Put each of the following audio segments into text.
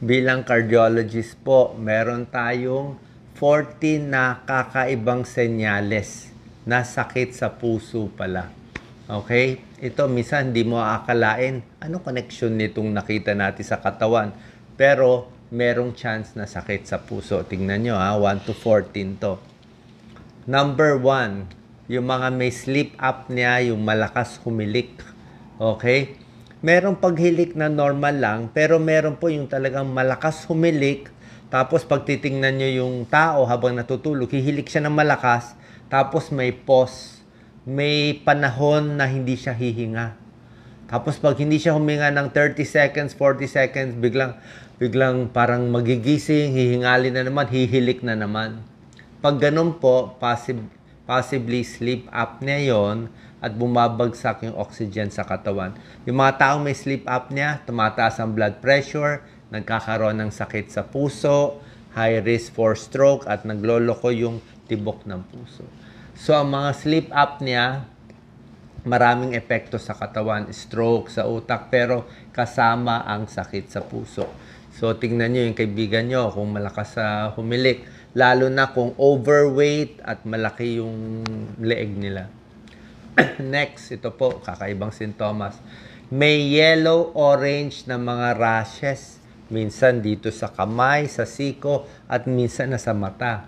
Bilang cardiologist po, meron tayong 14 na kakaibang senyales na sakit sa puso pala. Okay? Ito, minsan hindi mo aakalain anong connection nitong nakita natin sa katawan. Pero, merong chance na sakit sa puso. Tingnan nyo 1 to 14 to. Number 1, yung mga may sleep apnea, yung malakas humilik. Okay? Merong paghilik na normal lang, pero meron po yung talagang malakas humilik. Tapos pag titingnan nyo yung tao habang natutulog, hihilik siya ng malakas, tapos may pause. May panahon na hindi siya hihinga. Tapos pag hindi siya huminga ng 30 seconds, 40 seconds, biglang parang magigising, hihingalin na naman, hihilik na naman. Pag ganun po, possibly sleep apnea yon at bumabagsak yung oxygen sa katawan. Yung mga taong may sleep apnea, tumataas ang blood pressure, nagkakaroon ng sakit sa puso, high risk for stroke, at nagloloko yung tibok ng puso. So, ang mga sleep apnea, maraming epekto sa katawan, stroke, sa utak, pero kasama ang sakit sa puso. So, tingnan nyo yung kaibigan nyo kung malakas sa humilik, lalo na kung overweight at malaki yung leeg nila. Next, ito po, kakaibang sintomas. May yellow-orange na mga rashes. Minsan dito sa kamay, sa siko, at minsan na sa mata.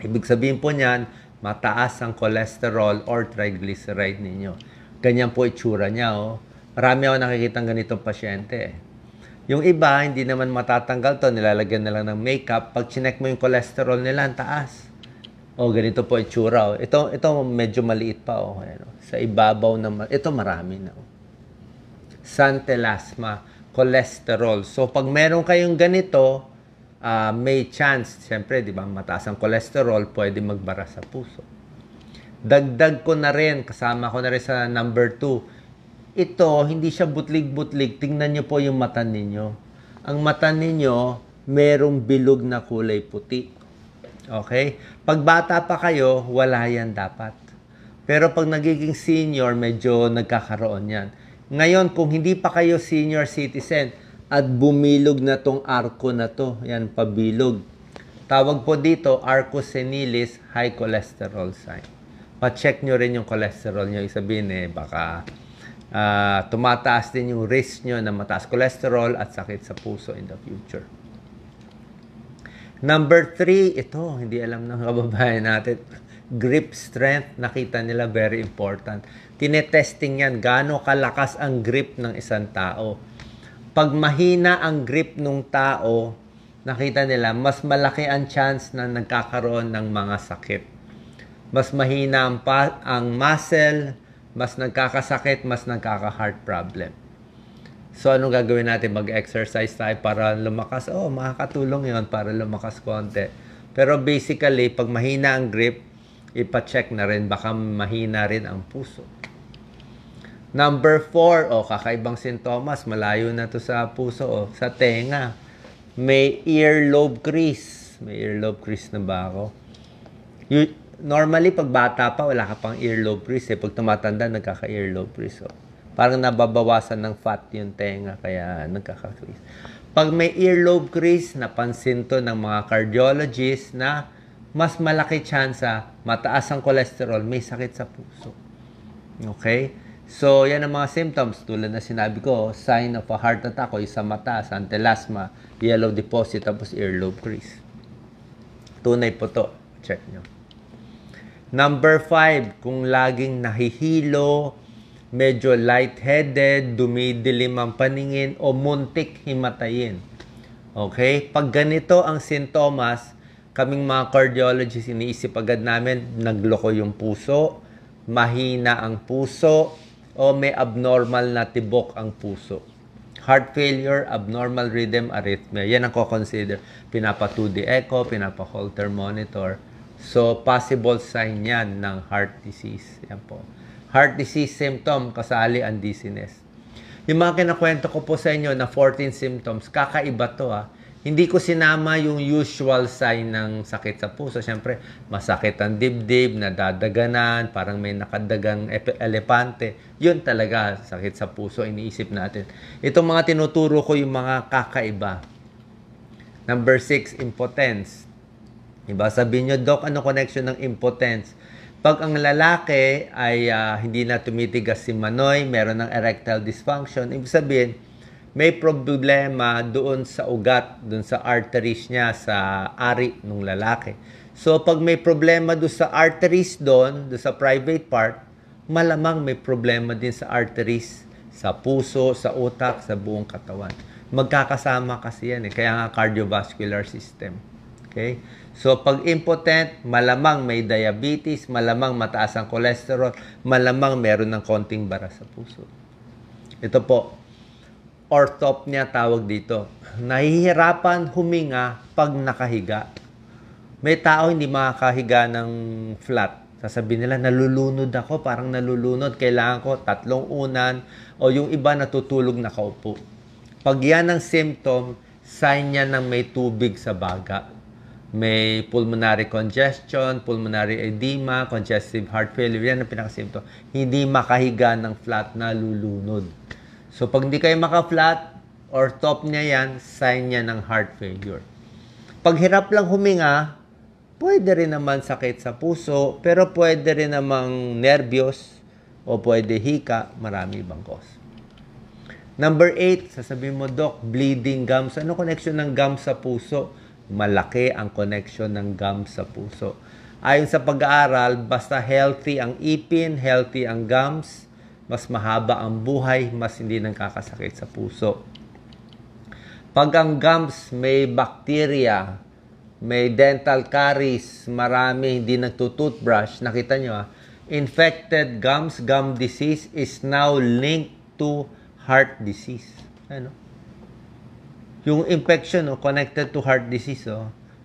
Ibig sabihin po niyan, mataas ang cholesterol or triglyceride ninyo. Ganyan po itsura niya. Marami ako nakikitang ganitong pasyente. Yung iba, hindi naman matatanggal to, nilalagyan na lang ng makeup. Pag chinek mo yung cholesterol nila, ang taas. Ganito po itsura. Ito medyo maliit pa. Sa ibabaw naman. Ito marami na. Santelasma, cholesterol. So, pag meron kayong ganito, may chance. Siyempre, di ba, mataas ang cholesterol, pwede magbara sa puso. Dagdag ko na rin, kasama ko na rin sa number 2. Ito, hindi siya butlig-butlig. Tingnan nyo po yung mata ninyo. Ang mata ninyo, merong bilog na kulay puti. Okay? Pag bata pa kayo, wala yan dapat. Pero pag nagiging senior, medyo nagkakaroon yan. Ngayon, kung hindi pa kayo senior citizen at bumilog na tong arko na to, yan, pabilog. Tawag po dito, arco-senilis high cholesterol sign. Pa-check nyo rin yung cholesterol nyo. Isabihin baka tumataas din yung risk nyo na mataas cholesterol at sakit sa puso in the future. Number 3, ito, hindi alam ng kababayan natin. Grip strength, nakita nila, very important. Tinetesting yan, gaano kalakas ang grip ng isang tao. Pag mahina ang grip ng tao, nakita nila, mas malaki ang chance na nagkakaroon ng mga sakit. Mas mahina ang muscle, mas nagkakasakit, mas nagkaka-heart problem. So, anong gagawin natin? Mag-exercise tayo para lumakas. Makakatulong yon para lumakas konti. Pero basically, pag mahina ang grip, ipa-check na rin. Baka mahina rin ang puso. Number 4, kakaibang sintomas. Malayo na to sa puso. Sa tenga. May earlobe crease. May earlobe crease na ba ako? Normally, pag bata pa, wala ka pang earlobe crease. Pag tumatanda, nagkaka-earlobe crease. Parang nababawasan ng fat yung tenga, kaya nagkaka-crease. Pag may earlobe crease, napansin to ng mga cardiologists na mas malaki tsansa, mataas ang cholesterol, may sakit sa puso. Okay? So, yan ang mga symptoms. Tulad na sinabi ko, sign of a heart attack o sa mata, santelasma, yellow deposit, tapos earlobe crease. Tunay po to. Check nyo. Number 5, kung laging nahihilo, medyo lightheaded, dumidilim ang paningin, o muntik himatayin. Okay? Pag ganito ang sintomas, kaming mga cardiologists, iniisip agad namin, nagloko yung puso, mahina ang puso, o may abnormal na tibok ang puso. Heart failure, abnormal rhythm, arrhythmia. Yan ang ko-consider. Pinapa-2D echo, pinapa-Holter monitor. So, possible sign yan ng heart disease. Yan po. Heart disease symptom, kasali ang dizziness. Yung mga kinakwento ko po sa inyo na 14 symptoms, kakaiba to Hindi ko sinama yung usual sign ng sakit sa puso. Siyempre, masakit ang dibdib, nadadaganan, parang may nakadagang elepante. Yun talaga, sakit sa puso, iniisip natin. Itong mga tinuturo ko yung mga kakaiba. Number 6, impotence. Diba? Sabihin nyo, Doc, ano connection ng impotence? Pag ang lalaki ay hindi na tumitigas si Manoy, meron ng erectile dysfunction, ibig sabihin, may problema doon sa ugat, doon sa arteries niya, sa ari ng lalaki. So, pag may problema doon sa arteries doon sa private part, malamang may problema din sa arteries, sa puso, sa utak, sa buong katawan. Magkakasama kasi yan kaya nga cardiovascular system. Okay? So, pag impotent, malamang may diabetes, malamang mataas ang cholesterol, malamang meron ng konting bara sa puso. Ito po, orthopnea tawag dito. Nahihirapan huminga pag nakahiga. May tao hindi makakahiga ng flat. Sasabihin nila, nalulunod ako, parang nalulunod. Kailangan ko 3 unan o yung iba natutulog nakaupo. Pag yan ang symptom, sign niya ng may tubig sa baga. May pulmonary congestion, pulmonary edema, congestive heart failure. Yan ang pinaka-symptom. Hindi makahiga ng flat, nalulunod. So, pag hindi kayo maka-flat, orthopnea yan, sign niya ng heart failure. Pag hirap lang huminga, pwede rin naman sakit sa puso, pero pwede rin namang nervyos o pwede hika, marami ibang cause. Number 8, sasabihin mo, Doc, bleeding gums. Ano connection ng gums sa puso? Malaki ang connection ng gums sa puso. Ayon sa pag-aaral, basta healthy ang ipin, healthy ang gums, mas mahaba ang buhay, mas hindi nagkakasakit sa puso. Pag ang gums may bacteria, may dental caries, marami hindi nagtutoothbrush, nakita nyo infected gums, gum disease is now linked to heart disease. Ano? Yung infection connected to heart disease,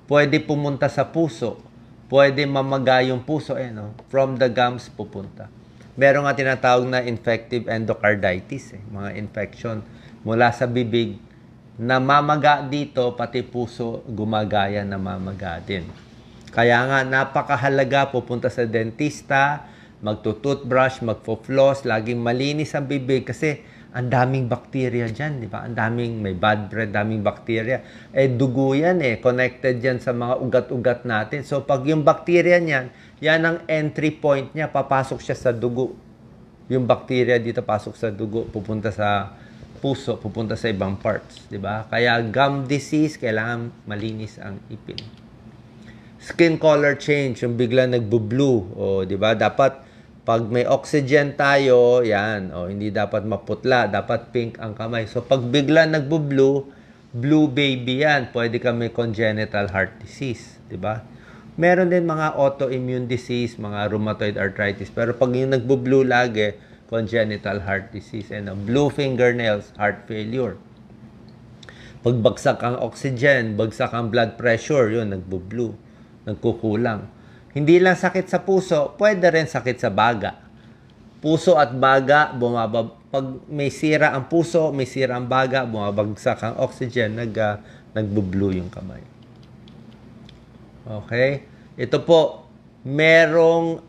pwede pumunta sa puso, pwede mamaga yung puso, from the gums pupunta. Meron nga tinatawag na infective endocarditis, mga infection mula sa bibig, namamaga dito, pati puso gumagaya, namamaga din. Kaya nga, napakahalaga pupunta sa dentista, magtutoothbrush, magfo-floss, laging malinis ang bibig kasi ang daming bacteria dyan, di ba? Ang daming, may bad breath, daming bacteria. Dugo yan connected yan sa mga ugat-ugat natin. So, pag yung bacteria niyan, yan ang entry point niya, papasok siya sa dugo. Yung bacteria dito pasok sa dugo, pupunta sa puso, pupunta sa ibang parts, di ba? Kaya gum disease, kailangan malinis ang ipin. Skin color change, yung bigla nagbo-blue, di ba? Dapat pag may oxygen tayo, yan, hindi dapat maputla, dapat pink ang kamay. So pag bigla nagbo-blue, blue baby yan, pwede ka may congenital heart disease, di ba? Meron din mga autoimmune disease, mga rheumatoid arthritis, pero pag yung nagbo-blue lagi, congenital heart disease. Blue fingernails, heart failure. Pag bagsak ang oxygen, bagsak ang blood pressure, yun, nagbo-blue, nagkukulang. Hindi lang sakit sa puso, pwede rin sakit sa baga. Puso at baga, pag may sira ang puso, may sira ang baga, bumabagsak ang oxygen, nagbo-blue yung kamay. Okay? Ito po, merong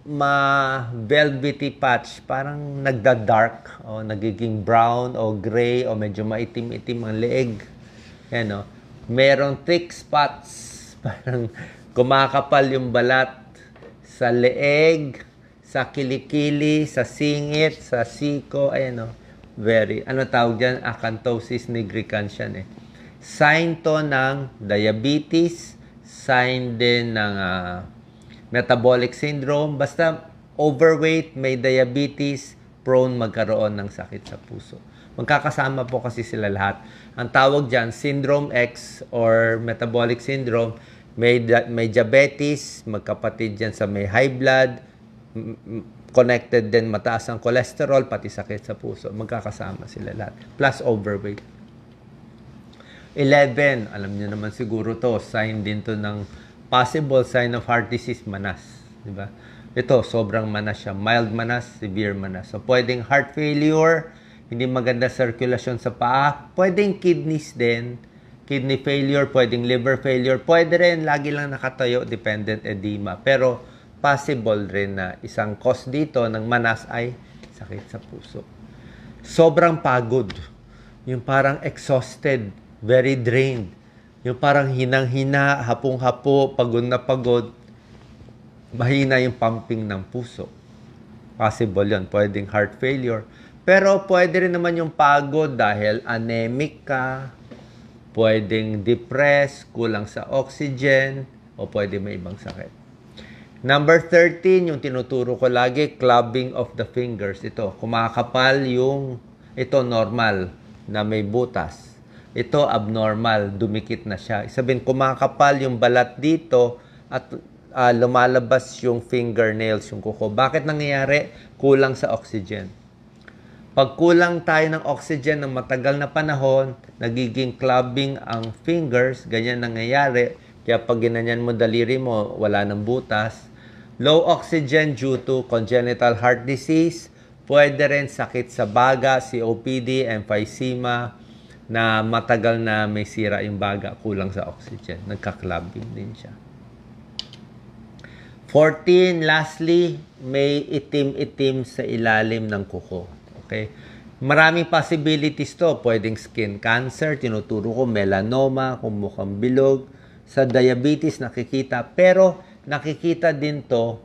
velvety patch, parang nagda-dark, nagiging brown o gray o medyo maitim-itim ang leeg. Yan, merong thick spots, parang kumakapal yung balat sa leeg, sa kilikili, sa singit, sa siko, ano tawag dyan? Acanthosis nigricans yan Sign to ng diabetes, sign din ng metabolic syndrome, basta overweight, may diabetes, prone magkaroon ng sakit sa puso. Magkakasama po kasi sila lahat. Ang tawag dyan, syndrome X or metabolic syndrome, may diabetes, magkapatid dyan sa may high blood, connected din mataas ang cholesterol, pati sakit sa puso. Magkakasama sila lahat. Plus overweight. 11, alam niyo naman siguro to, sign din to ng possible sign of heart disease, manas. Diba? Ito, sobrang manas siya. Mild manas, severe manas. So, pwedeng heart failure, hindi maganda circulation sa paa, pwedeng kidneys din, kidney failure, pwedeng liver failure, pwede rin, lagi lang nakatayo, dependent edema. Pero, possible rin na isang cause dito ng manas ay sakit sa puso. Sobrang pagod. Yung parang exhausted, very drained. Yung parang hinang-hina, hapong-hapo, pagod na pagod, mahina yung pumping ng puso. Possible yun. Pwedeng heart failure. Pero pwede rin naman yung pagod dahil anemic ka, pwedeng depressed, kulang sa oxygen, o pwede may ibang sakit. Number 13, yung tinuturo ko lagi, clubbing of the fingers. Ito, kumakapal yung, ito normal, na may butas. Ito abnormal, dumikit na siya. Sabihin, kumakapal yung balat dito at lumalabas yung fingernails, yung kuko. Bakit nangyayari? Kulang sa oxygen. Pag kulang tayo ng oxygen ng matagal na panahon, nagiging clubbing ang fingers, ganyan nangyayari. Kaya pag ginanyan mo daliri mo, wala ng butas. Low oxygen due to congenital heart disease, pwede rin sakit sa baga, COPD, emphysema, na matagal na may sira yung baga, kulang sa oxygen. Nagka-clubbing din siya. 14, lastly, may itim-itim sa ilalim ng kuko. Okay? Maraming possibilities to. Pwedeng skin cancer, tinuturo ko, melanoma, kung mukhang bilog. Sa diabetes, nakikita. Pero, nakikita din to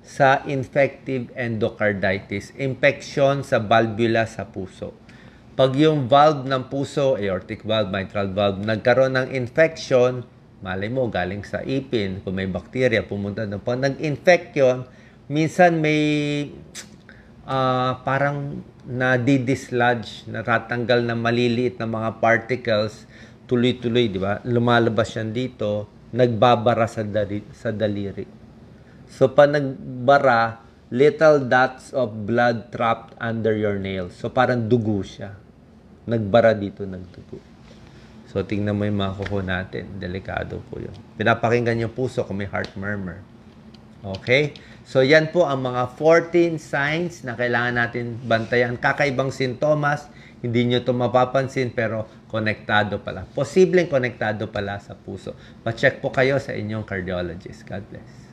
sa infective endocarditis. Infection sa valvula sa puso. Pag yung valve ng puso, aortic valve, mitral valve, nagkaroon ng infection, malay mo, galing sa ipin, kung may bacteria, pumunta doon. Pag nag-infect yun, minsan may parang na-dislodge, natatanggal na maliliit na mga particles, tuloy-tuloy, di ba? Lumalabas yan dito, nagbabara sa daliri. So, pag nagbara, little dots of blood trapped under your nails. So, parang dugo siya. Nagbara dito, nagdugo. So, tingnan mo yung mga kuko natin. Delikado po yun. Pinapakinggan yung puso kung may heart murmur. Okay? So, yan po ang mga 14 signs na kailangan natin bantayan. Kakaibang sintomas, hindi nyo ito mapapansin, pero konektado pala. Posibleng konektado pala sa puso. Pa-check po kayo sa inyong cardiologist. God bless.